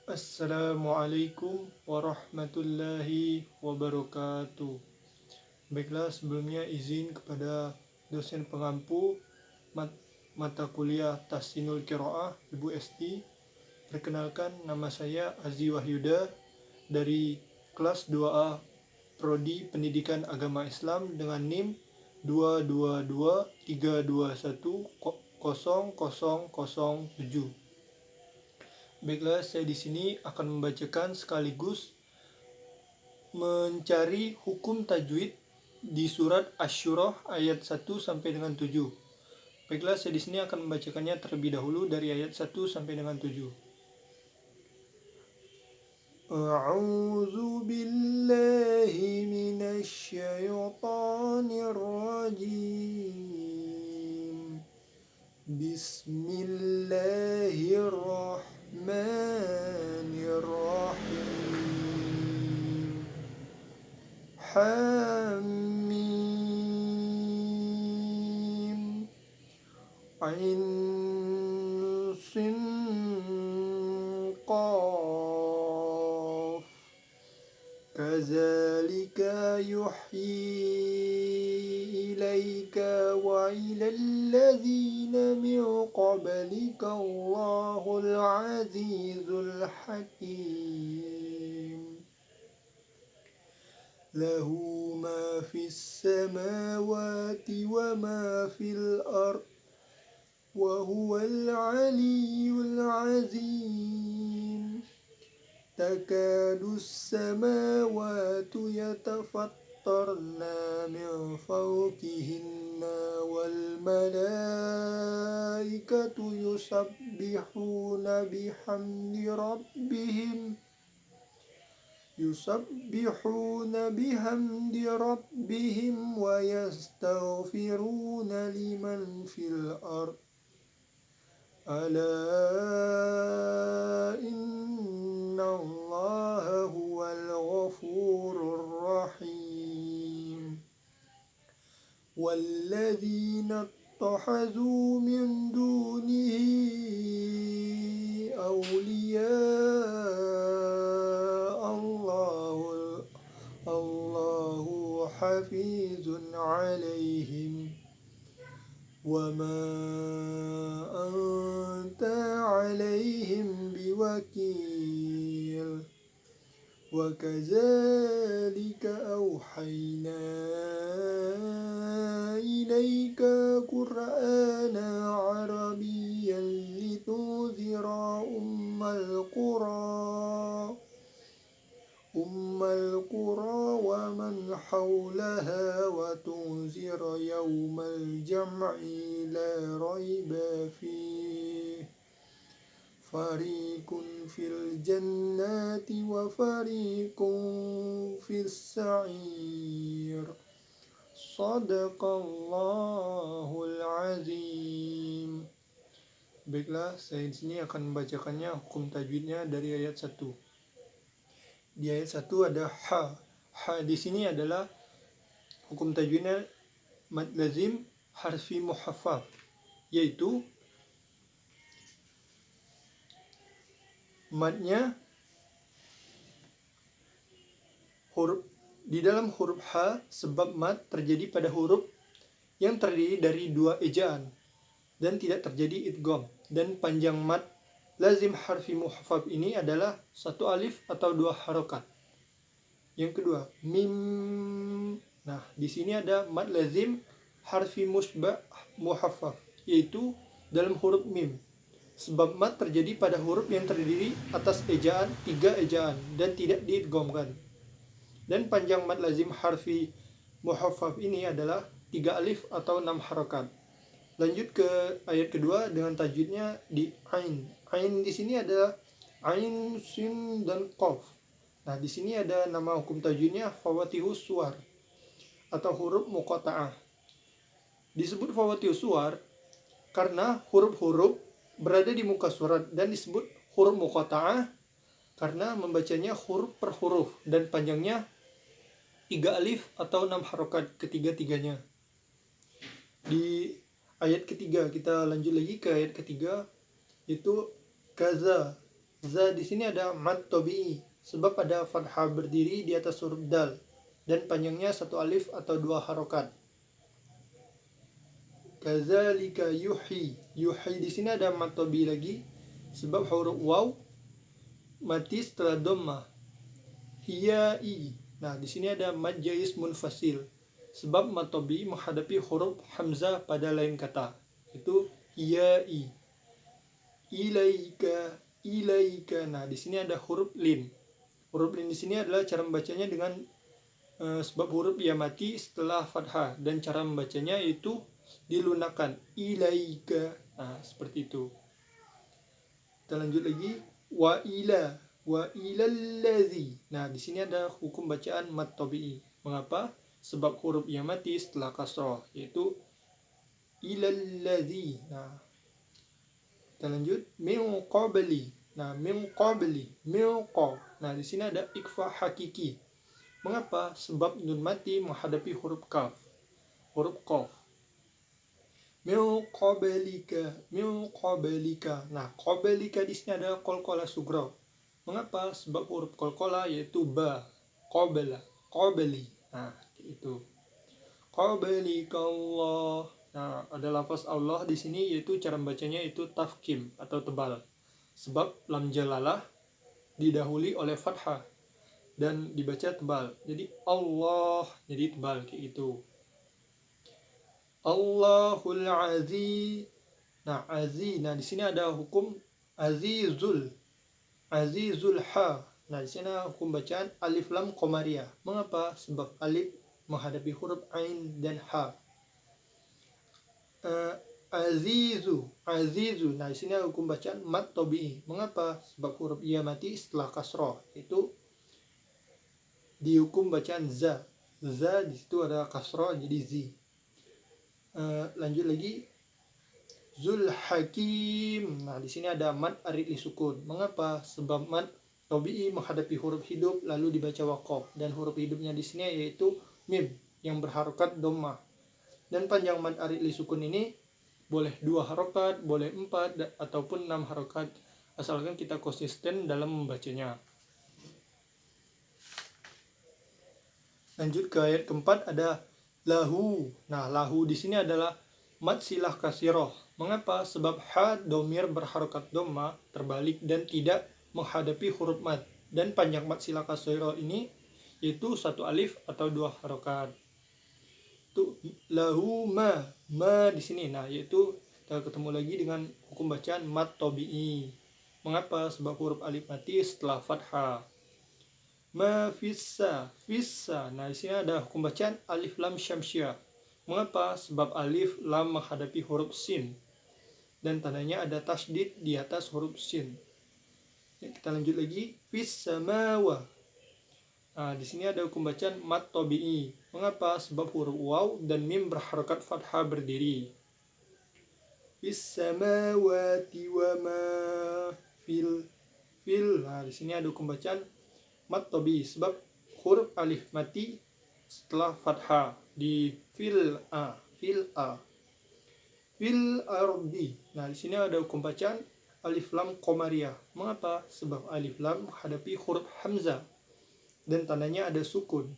Assalamualaikum warahmatullahi wabarakatuh. Baiklah, sebelumnya izin kepada dosen pengampu mata kuliah Tahsinul Qiraah, Ibu Esti. Perkenalkan, nama saya Azi Wahyuda dari kelas 2A Prodi Pendidikan Agama Islam dengan NIM 22232210007. Baiklah, saya di sini akan membacakan sekaligus mencari hukum tajwid di surat Asy-Syurah ayat 1 sampai dengan 7. Baiklah, saya di sini akan membacakannya terlebih dahulu dari ayat 1 sampai dengan 7. A'udzu billahi minasy syaithanir rajim. Bismillahirrahmanirrahim. Hamim. Ain sin qaf. Kadzalika yuhyi ilaika wa ilal ladzina min qablika Allahul azizul hakim. Lahu ma fis samawati wa ma fil ard wa huwal aliyyul azim. Takadu as-samawatu yatafattarna min fawqihinna wal malaikatu yusabbihuna bihamdi rabbihim wa yastaghfiruna liman fil ard. Ala inna Allaha huwal ghafurur rahim. Walladzina ittakhadhu min dunihi awliya Allahu hafizun alaihim wa ma anta alaihim biwakil. Wa kadzalika awhayna ilaika qur'ana arabiyyan litunzira ummal qura wa man hawlaha wa tunzira yawmal jam'i la rayba fihi. Fariqun fil jannati wa fariqun fis sa'ir. Shadaqallahul azim. Baiklah, saya di sini akan membacakannya hukum tajwidnya dari ayat 1. Di ayat 1 ada ha. Ha di sini adalah hukum tajwidnya mad lazim harfi muhaffaf, yaitu madnya huruf di dalam huruf ha, sebab mad terjadi pada huruf yang terdiri dari dua ejaan dan tidak terjadi idgham, dan panjang mad lazim harfi muhaffaf ini adalah satu alif atau dua harokat. Yang kedua, mim. Nah, di sini ada mad lazim harfi musbah muhaffaf, yaitu dalam huruf mim. Sebab mad terjadi pada huruf yang terdiri atas ejaan, 3 ejaan, dan tidak diidghamkan. Dan panjang mad lazim harfi muhaffaf ini adalah 3 alif atau 6 harokat. Lanjut ke ayat kedua dengan tajwidnya di ain. Ain di sini ada ain, sin, dan qaf. Nah, di sini ada nama hukum tajwidnya fawatihus suwar atau huruf muqatta'ah. Disebut fawatihus suwar karena huruf-huruf berada di muka surat, dan disebut huruf muqatta'ah karena membacanya huruf per huruf dan panjangnya 3 alif atau 6 harokat ketiga-tiganya. Di ayat ketiga, kita lanjut lagi ke ayat ketiga, yaitu kaza. Za di sini ada mad tabi'i sebab ada fathah berdiri di atas huruf dal dan panjangnya satu alif atau dua harokat. Kadzalika yuhyi. Yuhyi di sini ada mad tabi'i lagi sebab huruf waw mati setelah dhammah. Hiyai. Nah, di sini ada mad jaiz munfasil sebab mad tabi'i menghadapi huruf hamzah pada lain kata. Itu hiyai. Ilaika, ilaika. Nah, di sini ada huruf lin. Huruf lin di sini adalah cara membacanya dengan sebab huruf ya mati setelah fathah dan cara membacanya itu dilunakkan. Ilaika. Nah, seperti itu. Kita lanjut lagi. Wa ila, wa ilallazi. Nah, di sini ada hukum bacaan mad tabi'i. Mengapa? Sebab huruf ya mati setelah kasrah yaitu ilallazi. Nah, kita lanjut. Min qabli. Nah, min qabli, min qa. Nah, di sini ada ikhfa hakiki. Mengapa? Sebab nun mati menghadapi huruf kaf, huruf qaf. Min qablika, min qablika. Nah, qablika di sini ada qalqalah sugra. Mengapa? Sebab huruf qalqalah yaitu ba, qabla, qabli. Nah, itu. Qablika Allah. Nah, ada lafaz Allah di sini yaitu cara membacanya itu tafkim atau tebal. Sebab lam jalalah didahului oleh fathah dan dibaca tebal. Jadi Allah jadi tebal kayak gitu. Allahul Aziz. Nah, aziz. Nah, di sini ada hukum azizul. Azizul ha. Nah, di sini ada hukum bacaan alif lam qamariyah. Mengapa? Sebab alif menghadapi huruf ain dan ha. Azizu, azizu. Nah, di sini ada hukum bacaan mad tabi'i. Mengapa? Sebab huruf ya mati setelah kasroh. Itu dihukum bacaan za. Za di situ ada kasroh jadi zi. Lanjut lagi. Zul Hakim. Nah, di sini ada mad arid li sukun. Mengapa? Sebab mad tabi'i menghadapi huruf hidup lalu dibaca waqaf dan huruf hidupnya di sini yaitu mim yang berharokat dhammah. Dan panjang mad arid li sukun ini boleh 2 harokat, boleh 4 ataupun 6 harokat asalkan kita konsisten dalam membacanya. Lanjut ke ayat keempat ada lahu. Nah, lahu di sini adalah mad silah kasiroh. Mengapa? Sebab ha domir berharokat dhamma terbalik dan tidak menghadapi huruf mad. Dan panjang mad silah kasiroh ini yaitu 1 alif atau 2 harokat. Itu lahu ma di sini. Nah, yaitu kita ketemu lagi dengan hukum bacaan mad tabi'i. Mengapa? Sebab huruf alif mati setelah fathah. Ma fissa, fissa. Nah, di sini ada hukum bacaan alif lam syamsiah. Mengapa? Sebab alif lam menghadapi huruf sin dan tandanya ada tasdid di atas huruf sin. Ya, kita lanjut lagi. Fis samawa. Nah, di sini ada hukum bacaan mad tabi'i. Mengapa? Sebab huruf waw dan mim berharokat fathah berdiri. Fis samawati wa ma fil. Nah, di sini ada hukum bacaan mad tabi'i sebab huruf alif mati setelah fathah di fil a. Fil ardi. Nah, di sini ada hukum bacaan alif lam qamariyah. Mengapa? Sebab alif lam menghadapi huruf hamzah dan tandanya ada sukun.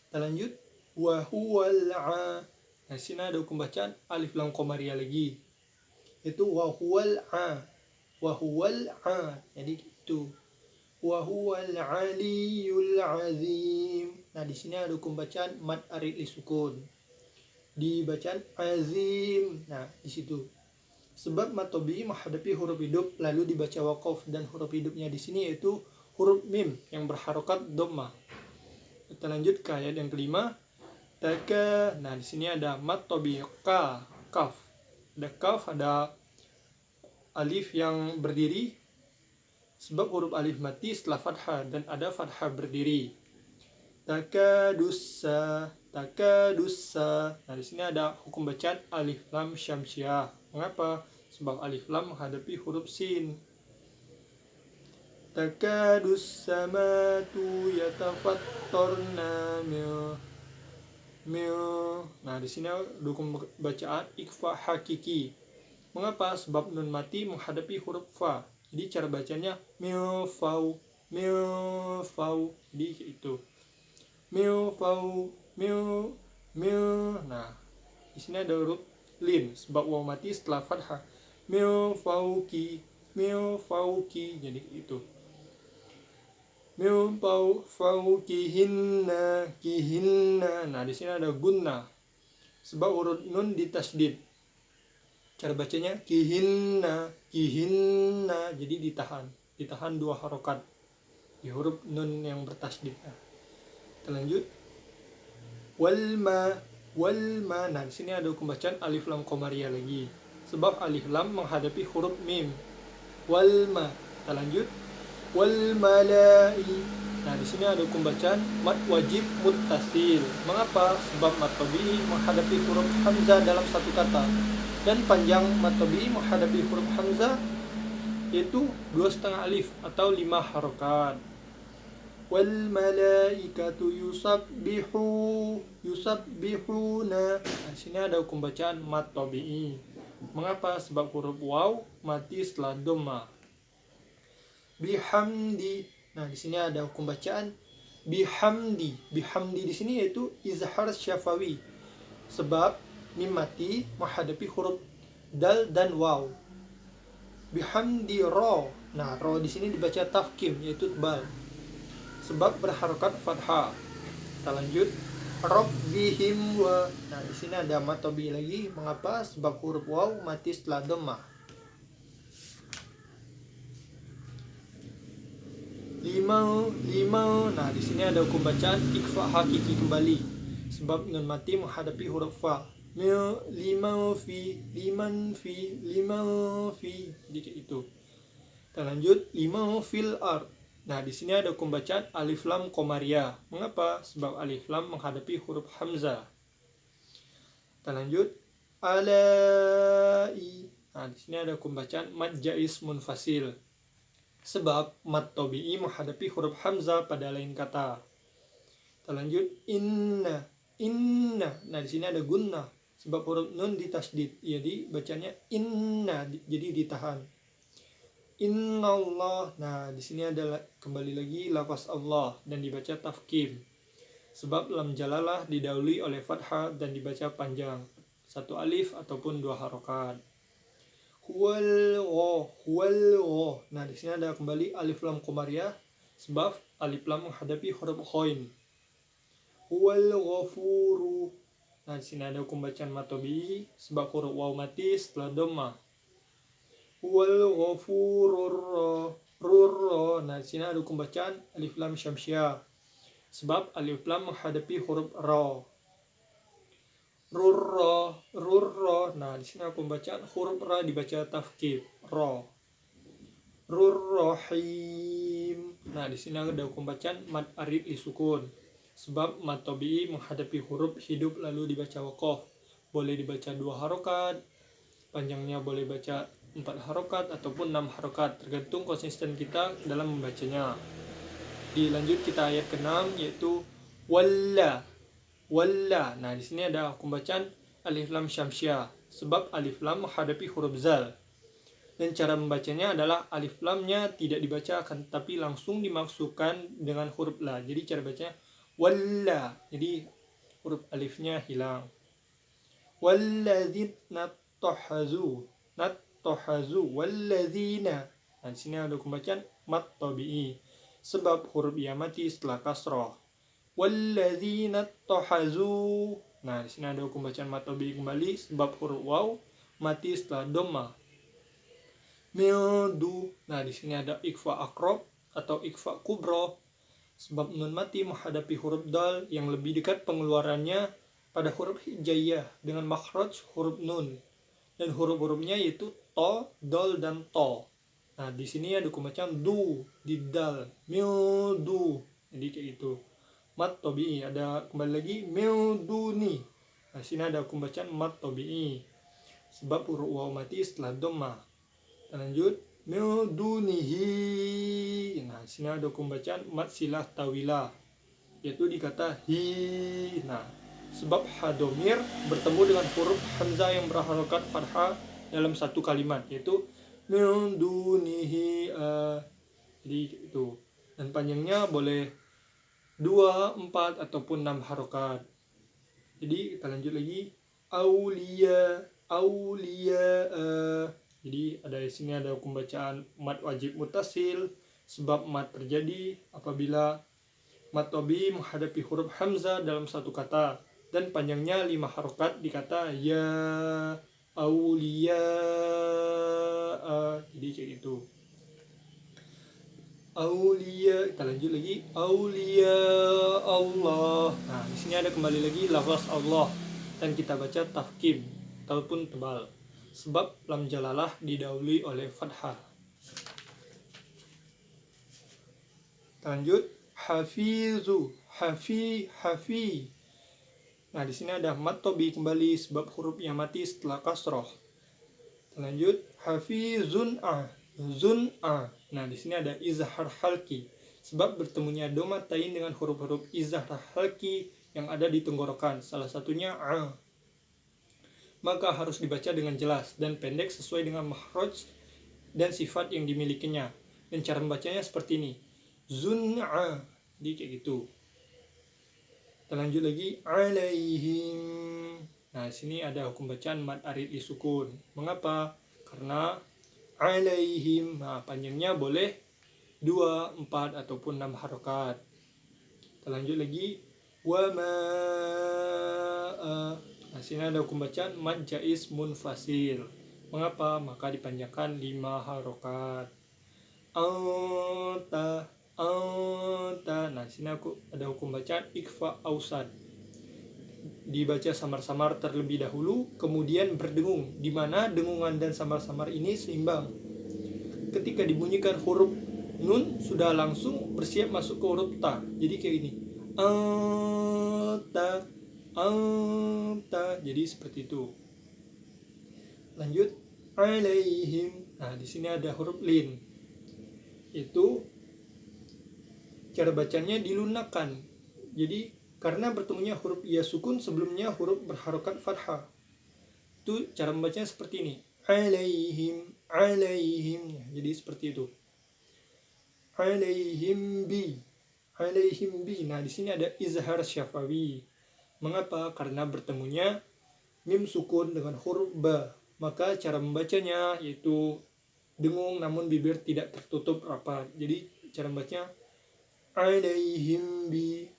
Kita lanjut. Wa huwal a. Nah, sini ada hukum bacaan alif lam qamariyah lagi. Itu wa huwal a. Wa huwal a. Jadi itu. Wa huwal aliyul azim. Nah, di sini ada hukum bacaan mad arid li sukun. Di bacaan azim. Nah, di situ. Sebab mad tabi'i menghadapi huruf hidup lalu dibaca waqaf dan huruf hidupnya di sini yaitu huruf mim yang berharokat dhammah. Kita lanjut ke ayat yang kelima. Taka. Nah, di sini ada mad tabi'i ka, kaf. Ada kaf, ada alif yang berdiri sebab huruf alif mati setelah fathah dan ada fathah berdiri. Takadussa, takadussa. Nah, di sini ada hukum bacaan alif lam syamsiah. Mengapa? Sebab alif lam menghadapi huruf sin. Takadus samatu yatafattarna Nah, di sini hukum bacaan ikhfa hakiki. Mengapa? Sebab nun mati menghadapi huruf fa Jadi cara bacanya milfau, milfau. Jadi kayak itu. Milfau, mil. Nah, di sini ada huruf lin sebab waw mati setelah fathah. Milfauki, milfauki. Jadi itu. Milfaukihinna, kihinna. Nah, di sini ada gunna sebab huruf nun ditasdid. Cara bacanya kihinna, kihinna. Jadi ditahan 2 harokat di huruf nun yang bertasdid. Kita lanjut. Walma, walma. Nah, di sini ada hukum bacaan alif lam qamariyah lagi sebab alif lam menghadapi huruf mim. Walma. Kita lanjut. Wal malai. Nah, di sini ada hukum bacaan mad wajib muttasil. Mengapa? Sebab mad tabi'i menghadapi huruf hamzah dalam satu kata. Dan panjang mad tabi'i menghadapi huruf hamzah yaitu 2,5 alif atau 5 harokat. Wal malaikatu yusabbihuna. Nah, di sini ada hukum bacaan mad tabi'i. Mengapa? Sebab huruf waw mati setelah dhamma. Bihamdi. Nah, di sini ada hukum bacaan bihamdi. Bihamdi di sini yaitu izhar syafawi. Sebab mim mati menghadapi huruf dal dan waw. Bihamdi ro. Nah, ro di sini dibaca tafkim yaitu tebal. Sebab berharokat fathah. Kita lanjut. Rabbihim wa. Nah, di sini ada matobi lagi. Mengapa? Sebab huruf waw mati setelah dhammah. Lima. Nah, di sini ada hukum bacaan ikfa hakiki kembali sebab nun mati menghadapi huruf fa. Liman fi. Jadi kayak itu. Kita lanjut. Liman fil ard. Nah, di sini ada hukum bacaan alif lam qamariyah. Mengapa? Sebab alif lam menghadapi huruf hamzah. Kita lanjut. Alai. Nah, di sini ada hukum bacaan mad jaiz munfasil. Sebab mad tabi'i menghadapi huruf hamzah pada lain kata. Kita lanjut. Inna. Nah, di sini ada gunnah sebab huruf nun ditasdid. Jadi bacanya inna, jadi ditahan. Innallah. Nah, di sini ada kembali lagi lafaz Allah dan dibaca tafkim. Sebab lam jalalah didahului oleh fathah dan dibaca panjang, 1 alif ataupun 2 harokat. Huwal. Nah, di sini ada kembali alif lam qamariyah sebab alif lam menghadapi huruf ghain. Huwal ghafuru. Nah, di sini ada hukum bacaan mad tabi'i sebab huruf waw mati setelah dhammah. Huwal ghafurur. Nah, di sini ada hukum bacaan alif lam syamsiah sebab alif lam menghadapi huruf ra. Rurra. Nah, di sini aku bacaan huruf ra dibaca tafkif ra. Rurrahim. Nah, di sini ada hukum bacaan mad arid li sukun sebab mad tabi'i menghadapi huruf hidup lalu dibaca waqaf. Boleh dibaca 2 harokat, panjangnya boleh baca 4 harokat ataupun 6 harokat, tergantung konsisten kita dalam membacanya. Dilanjut kita ayat ke-6 yaitu walla. Nah, di sini ada hukum bacaan alif lam syamsiah sebab alif lam menghadapi huruf zal. Dan cara membacanya adalah alif lamnya tidak dibaca akan tapi langsung dimasukkan dengan huruf la. Jadi cara bacanya walla. Jadi huruf alifnya hilang. Walladzina tahazu. Walladzina. Nah, di sini ada hukum bacaan mad tabi'i sebab huruf ya mati setelah kasrah. Walladzina tahazu. Nah, di sini ada hukum bacaan mad tabi'i kembali sebab huruf waw mati setelah dhammah. Mildu. Nah, di sini ada ikfa akrob atau ikfa kubro sebab nun mati menghadapi huruf dal yang lebih dekat pengeluarannya pada huruf hijaiyah dengan makhraj huruf nun dan huruf-hurufnya yaitu to, dal dan to. Nah, di sini ada hukum bacaan du di dal. Mildu. Jadi kayak gitu. Mad tabi'i. Ada kembali lagi milduni. Nah, sini ada hukum bacaan mad tabi'i sebab huruf waw mati setelah dhammah. Kita lanjut. Mildunihi. Nah, sini ada hukum bacaan mad silah tawilah yaitu di kata hi. Nah, sebab hadomir bertemu dengan huruf hamzah yang berharokat fathah dalam satu kalimat yaitu min dunihi jadi itu. Dan panjangnya boleh 2, 4 ataupun 6 harokat. Jadi kita lanjut lagi. Aulia jadi di sini ada hukum bacaan mad wajib mutasil sebab mad terjadi apabila mad tabii menghadapi huruf hamzah dalam satu kata dan panjangnya 5 harokat di kata ya aulia. Jadi kayak gitu. Aulia, kita lanjut lagi. Aulia Allah. Nah, di sini ada kembali lagi lafaz Allah dan kita baca tafkim ataupun tebal. Sebab lam jalalah didahului oleh fathah. Kita lanjut. Hafizu, hafi. Nah, di sini ada mad tabii kembali sebab huruf yang mati setelah kasroh. Kita lanjut. Hafizun'a. Zun'a. Nah, di sini ada izhar halki sebab bertemunya domatain dengan huruf-huruf izhar halki yang ada di tenggorokan, salah satunya a. Maka harus dibaca dengan jelas dan pendek sesuai dengan makhraj dan sifat yang dimilikinya. Dan cara membacanya seperti ini. Zun'a. Jadi kayak gitu. Kita lanjut lagi. Alaihim. Nah, di sini ada hukum bacaan mad arid disukun. Mengapa? Karena alaihim, nah panjangnya boleh 2, 4 ataupun 6 harokat. Kita lanjut lagi. Wama. Nah, sini ada hukum bacaan mad jaiz munfasil. Mengapa? Maka dipanjangkan 5 harokat. Anta. Nah, sini ada hukum bacaan ikfa ausad. Dibaca samar-samar terlebih dahulu, kemudian berdengung, di mana dengungan dan samar-samar ini seimbang. Ketika dibunyikan huruf nun, sudah langsung bersiap masuk ke huruf ta. Jadi kayak gini. Anta. Jadi seperti itu. Lanjut. Alaihim. Nah, di sini ada huruf lin. Itu cara bacanya dilunakkan. Jadi karena bertemunya huruf iya sukun sebelumnya huruf berharokat fathah. Itu cara membacanya seperti ini. Alaihim. Jadi seperti itu. Alaihim bi. Nah, di sini ada izhar syafawi. Mengapa? Karena bertemunya mim sukun dengan huruf ba. Maka cara membacanya yaitu dengung namun bibir tidak tertutup rapat. Jadi cara membacanya alaihim bi.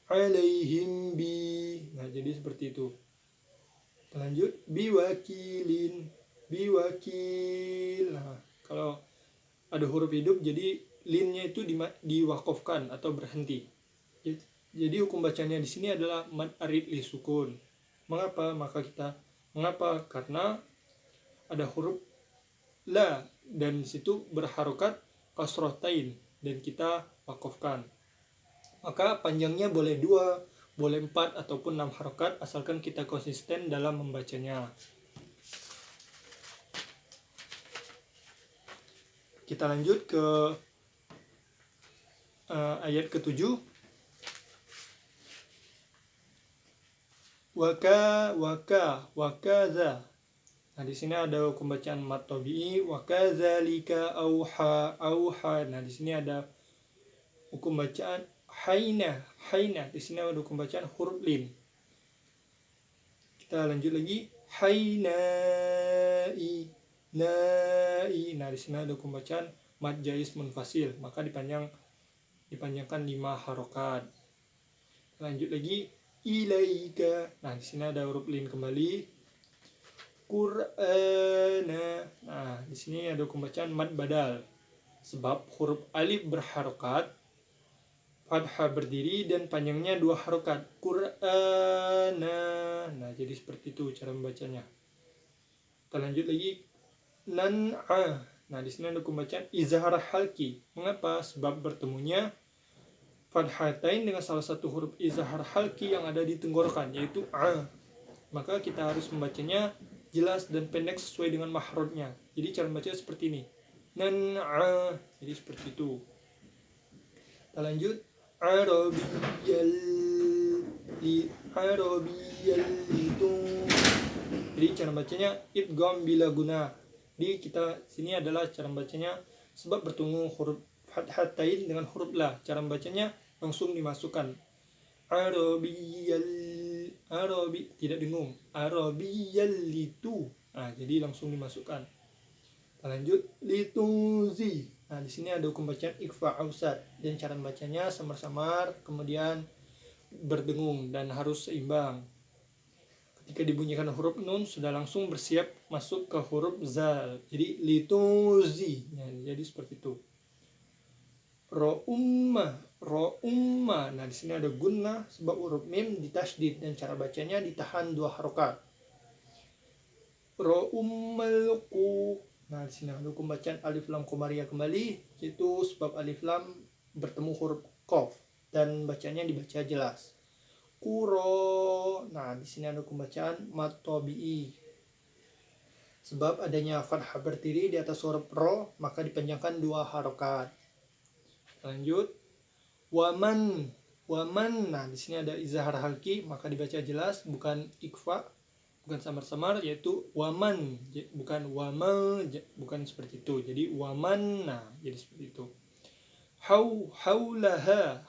Nah, jadi seperti itu. Kita lanjut. Biwakil. Nah, kalau ada huruf hidup jadi linnya itu diwakofkan atau berhenti. Jadi hukum bacanya di sini adalah mad arid li sukun. Mengapa? Mengapa? Karena ada huruf la dan di situ berharokat kasrotain dan kita wakofkan. Maka panjangnya boleh 2, boleh 4 ataupun 6 harokat asalkan kita konsisten dalam membacanya. Kita lanjut ke ayat ke-7. Wakaza. Nah, di sini ada hukum bacaan mad tabii wakadzalika auha. Nah, di sini ada hukum bacaan haina. Di sini ada hukum bacaan huruf lin. Kita lanjut lagi. Hainai. Nah, di sini ada hukum bacaan mad jaiz munfasil, maka dipanjangkan 5 harokat. Lanjut lagi. Ilaika. Nah, di sini ada huruf lin kembali. Qur'ana. Nah, di sini ada hukum bacaan mad badal. Sebab huruf alif berharokat, fathah berdiri dan panjangnya 2 harokat. Qur'ana. Nah, jadi seperti itu cara membacanya. Kita lanjut lagi. Nan'a. Nah, di sini ada hukum bacaan izhar halki. Mengapa? Sebab bertemunya fathatain dengan salah satu huruf izhar halki yang ada di tenggorokan, yaitu a. Maka kita harus membacanya jelas dan pendek sesuai dengan makhrajnya. Jadi cara membaca seperti ini. Nan'a. Jadi seperti itu. Kita lanjut. Arabiyyal itu. Jadi cara bacanya idgham bila guna. Di kita sini adalah cara bacanya sebab bertemu huruf fathatain dengan huruf la. Cara bacanya langsung dimasukkan. Arabi tidak dengung. Arabiyalitu. Nah, jadi langsung dimasukkan. Lanjut litunzi. Nah, di sini ada hukum bacaan ikhfa ausat dan cara bacanya samar-samar, kemudian berdengung dan harus seimbang. Ketika dibunyikan huruf nun sudah langsung bersiap masuk ke huruf zal. Jadi litunzi. Nah, jadi seperti itu. Ro'umma. Nah, di sini ada gunnah sebab huruf mim ditasydid dan cara bacanya ditahan 2 harokat. Ro'ummalku. Nah, di sini ada hukum bacaan alif lam komariah kembali, yaitu sebab alif lam bertemu huruf qaf dan bacanya dibaca jelas. Kuro. Nah, di sini ada hukum bacaan mad tabi'i. Sebab adanya fathah berdiri di atas huruf ro, maka dipanjangkan 2 harokat. Lanjut. Waman. Nah, di sini ada izhar halki, maka dibaca jelas, bukan ikfa, bukan samar-samar, yaitu waman, bukan wamal, bukan seperti itu. Jadi waman. Nah, jadi seperti itu. Haulaha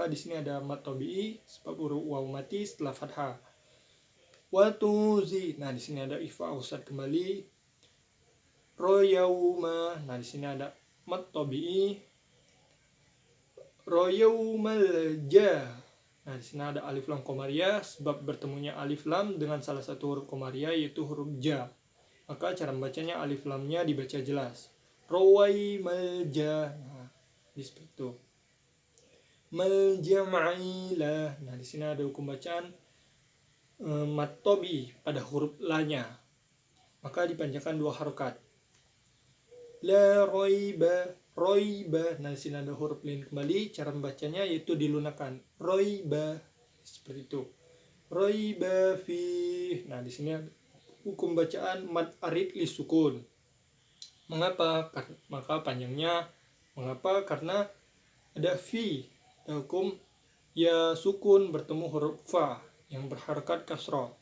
di sini ada mad tabi'i sebab huruf waw mati setelah fathah. Watuzi. Nah, di sini ada ikhfa ausat kembali. Royauma. Nah, di sini ada mad tabi'i. Royaumalja. Nah, di sini ada alif lam komariah sebab bertemunya alif lam dengan salah satu huruf komariah yaitu huruf ja. Maka cara membacanya alif lamnya dibaca jelas. Rawaimalja. Nah, seperti itu. Maljamailah. Nah, di sini ada hukum bacaan mad tabi'i pada huruf la-nya. Maka dipanjangkan 2 harokat. La roiba. Nah, di sini ada huruf lin kembali, cara membacanya yaitu dilunakkan. Roiba. Seperti itu. Roiba fi. Nah, di sini ada hukum bacaan mad arid li sukun. Mengapa? Maka panjangnya mengapa? Karena ada fi. Hukum ya sukun bertemu huruf fa yang berharokat kasroh.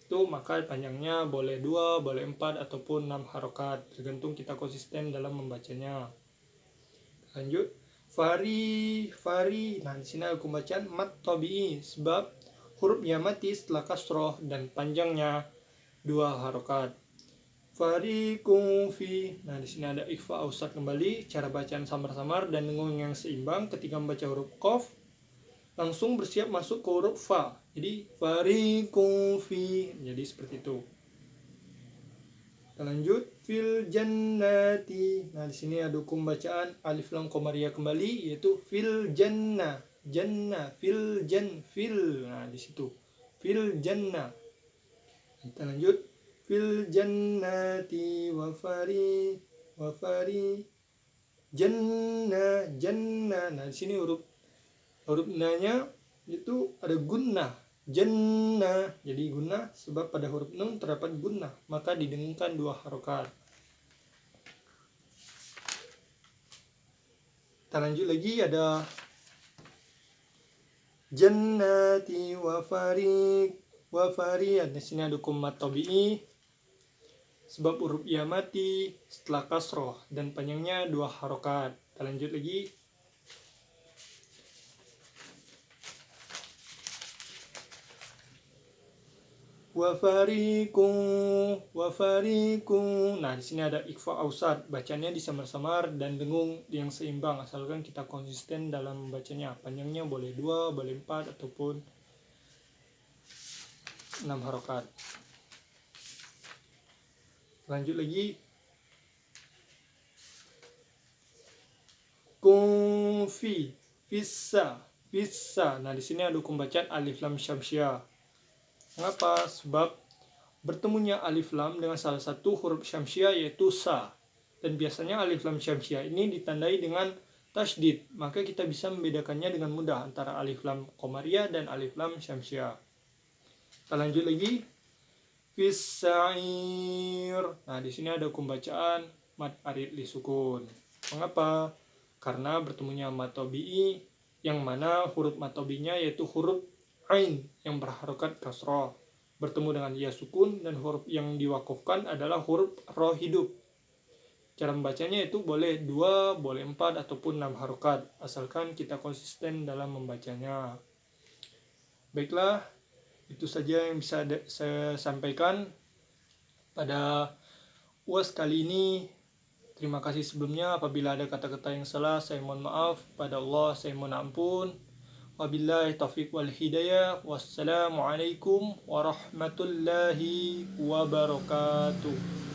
Itu maka panjangnya boleh 2, boleh 4 ataupun 6 harokat, tergantung kita konsisten dalam membacanya. Lanjut. Fari. Nah, di sini hukum bacaan mad tabi'i sebab hurufnya mati setelah kasroh dan panjangnya 2 harokat. Fariqum fi. Nah, di sini ada ikhfa ausat kembali, cara bacaan samar-samar dan dengung yang seimbang. Ketika membaca huruf qaf langsung bersiap masuk ke huruf fa. Jadi fariqum fi. Jadi seperti itu. Kita lanjut. Fil jannati. Nah, di sini ada hukum bacaan alif lam komariah kembali yaitu fil jannah. Fil. Nah, di situ. Fil jannah. Kita lanjut. Fil jannati wa fari jannah. Nah, di sini huruf na-nya itu ada gunnah. Jannah. Jadi gunnah sebab pada huruf nun terdapat gunnah, maka didengungkan 2 harokat. Kita lanjut lagi, ada jannati wa fari. Di sini ada hukum mad tabi'i sebab huruf ya mati setelah kasroh dan panjangnya 2 harokat. Kita lanjut lagi. Wafarikum. Nah, di sini ada ikhfa ausat, bacanya disamar-samar dan dengung yang seimbang asalkan kita konsisten dalam membacanya. Panjangnya boleh 2, boleh 4 ataupun 6 harokat. Lanjut lagi. Kumfi. Fissa. Nah, di sini ada hukum bacaan alif lam syamsiah. Mengapa? Sebab bertemunya alif lam dengan salah satu huruf syamsiah yaitu sa. Dan biasanya alif lam syamsiah ini ditandai dengan tasydid. Maka kita bisa membedakannya dengan mudah antara alif lam komariah dan alif lam syamsiah. Kita lanjut lagi. Fis-sa'ir. Nah, di sini ada hukum bacaan mad arid li sukun. Mengapa? Karena bertemunya mad tabi'i yang mana huruf mad tabi'inya yaitu huruf ain yang berharokat kasroh bertemu dengan ya sukun, dan huruf yang diwakafkan adalah huruf ro hidup Cara membacanya itu boleh 2, boleh 4, ataupun 6 harokat, asalkan kita konsisten dalam membacanya. Baiklah, itu saja yang bisa saya sampaikan pada UAS kali ini. Terima kasih sebelumnya. Apabila ada kata-kata yang salah, saya mohon maaf. Pada Allah saya mohon ampun. Wabillahi taufiq wal hidayah. Wassalamualaikum warahmatullahi wabarakatuh.